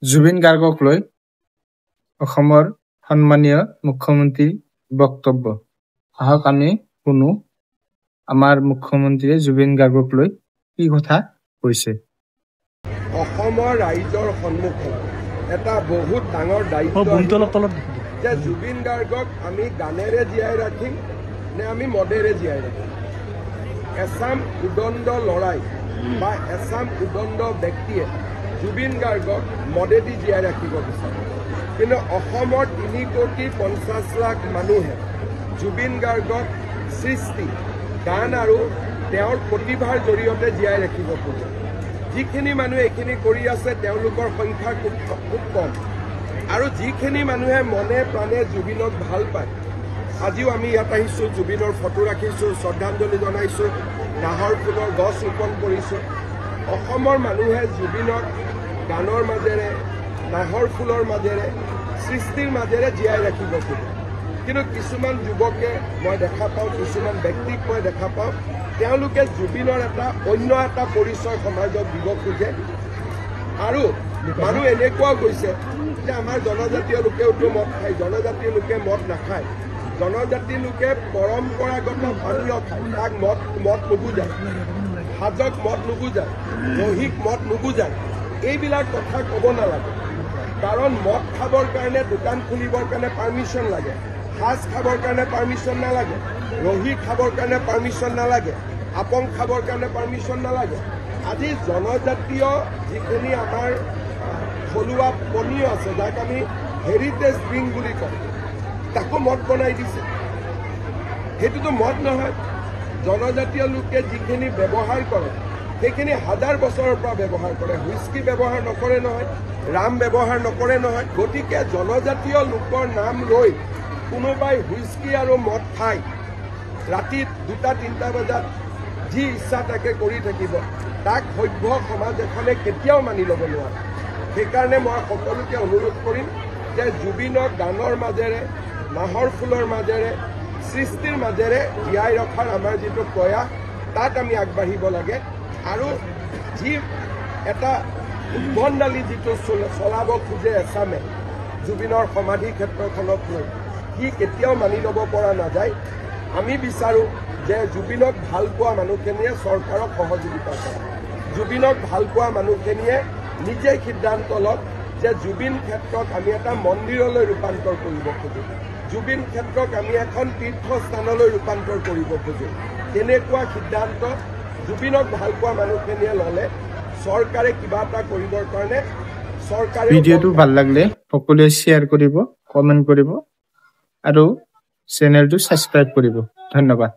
জুবিন গাৰ্গক লৈ অসমৰ সন্মানীয় মুখ্যমন্ত্ৰীৰ বক্তব্য। আহক আমি শুনো আমাৰ মুখ্যমন্ত্ৰীয়ে জুবিন গাৰ্গক লৈ কি কথা কৈছে। অসমৰ ৰাইজৰ সন্মুখত এটা বহুত ডাঙৰ দায়িত্ব যে জুবিন গাৰ্গক আমি গানেৰে জীয়াই ৰাখিম নে আমি মদেৰে জীয়াই ৰাখিম। এছাম উদণ্ড লৰাই বা এছাম উদণ্ড ব্যক্তিয়ে জুবিন গাৰ্গক মদেদি জীয়াই ৰাখিব বিচাৰে, কিন্তু অসমৰ 3,50,00,000 মানুহে জুবিন গাৰ্গক সৃষ্টি গান আৰু তেওঁৰ প্ৰতিভাৰ জৰিয়তে জীয়াই ৰাখিব খোজে। যিখিনি মানুহে এইখিনি কৰি আছে তেওঁলোকৰ সংখ্যা খুব কম, আৰু যিখিনি মানুহে মনে প্ৰাণে জুবিনক ভাল পায়, আজিও আমি ইয়াত আহিছোঁ, জুবিনৰ ফটো ৰাখিছোঁ, শ্ৰদ্ধাঞ্জলি জনাইছোঁ, নাহৰ ফুলৰ গছ ৰোপণ কৰিছোঁ। অসমৰ মানুহে জুবিনক গানৰ মাজেৰে, নাহৰ ফুলৰ মাজেৰে, সৃষ্টিৰ মাজেৰে জীয়াই ৰাখিব খোজে। কিন্তু কিছুমান যুৱকে মই দেখা পাওঁ, কিছুমান ব্যক্তিক মই দেখা পাওঁ, তেওঁলোকে জুবিনৰ অন্য এটা পৰিচয় সমাজক দিব খোজে। আৰু মানুহ এনেকুৱাও গৈছে যে আমাৰ জনজাতীয় লোকেওতো মদ খায়, জনজাতীয় লোকে মদ নাখায়, জনজাতি লোকে পৰম্পৰাগত পানীয় খায়, তাক মদ নুবুজায়, সাজক মদ নুবুজায়, দহিক মদ নুবুজায়। এইবিলাক কথা ক'ব নালাগে, কাৰণ মদ খাবৰ কাৰণে, দোকান খুলিবৰ কাৰণে পাৰ্মিশ্যন লাগে, সাজ খাবৰ কাৰণে পাৰ্মিশ্যন নালাগে, ৰহি খাবৰ কাৰণে পাৰ্মিশ্যন নালাগে, আপং খাবৰ কাৰণে পাৰ্মিশ্যন নালাগে। আজি জনজাতীয় যিখিনি আমাৰ থলুৱা পনীয় আছে, যাক আমি হেৰিটেজ ড্ৰিংক বুলি কওঁ, তাকো মদ বনাই দিছে। সেইটোতো মদ নহয়। জনজাতীয় লোকে যিখিনি ব্যৱহাৰ কৰে সেইখিনি হাজাৰ বছৰৰ পৰা ব্যৱহাৰ কৰে। হুইস্কি ব্যৱহাৰ নকৰে নহয়, ৰাম ব্যৱহাৰ নকৰে নহয়। গতিকে জনজাতীয় লোকৰ নাম লৈ কোনোবাই হুইস্কি আৰু মদ খাই ৰাতি 2-3 বজাত যি ইচ্ছা তাকে কৰি থাকিব, তাক সভ্য সমাজ এখনে কেতিয়াও মানি ল'ব নোৱাৰে। সেইকাৰণে মই সকলোকে অনুৰোধ কৰিম যে জুবিনক গানৰ মাজেৰে, নাহৰ ফুলৰ মাজেৰে, সৃষ্টিৰ মাজেৰে জীয়াই ৰখাৰ আমাৰ যিটো প্ৰয়াস, তাত আমি আগবাঢ়িব লাগে। আৰু যি এটা উদ্ভণ্ডালি যিটো চলাব খোজে এছামে জুবিনৰ সমাধি ক্ষেত্ৰখনক লৈ, সি কেতিয়াও মানি ল'ব পৰা নাযায়। আমি বিচাৰোঁ যে জুবিনক ভাল পোৱা মানুহখিনিয়ে চৰকাৰক সহযোগিতা কৰে, জুবিনক ভাল পোৱা মানুহখিনিয়ে নিজেই সিদ্ধান্ত লওক যে জুবিন ক্ষেত্ৰক আমি এটা মন্দিৰলৈ ৰূপান্তৰ কৰিব খোজোঁ, জুবিন ক্ষেত্ৰক আমি এখন তীৰ্থস্থানলৈ ৰূপান্তৰ কৰিব খোজোঁ। তেনেকুৱা সিদ্ধান্ত জুবিনক ভাল পোৱা মানুহখিনিয়ে ল'লে চৰকাৰে কিবা এটা কৰিবৰ কাৰণে চৰকাৰে। ভিডিঅ'টো ভাল লাগিলে সকলোৱে শ্বেয়াৰ কৰিব, কমেণ্ট কৰিব আৰু চেনেলটো ছাবস্ক্ৰাইব কৰিব। ধন্যবাদ।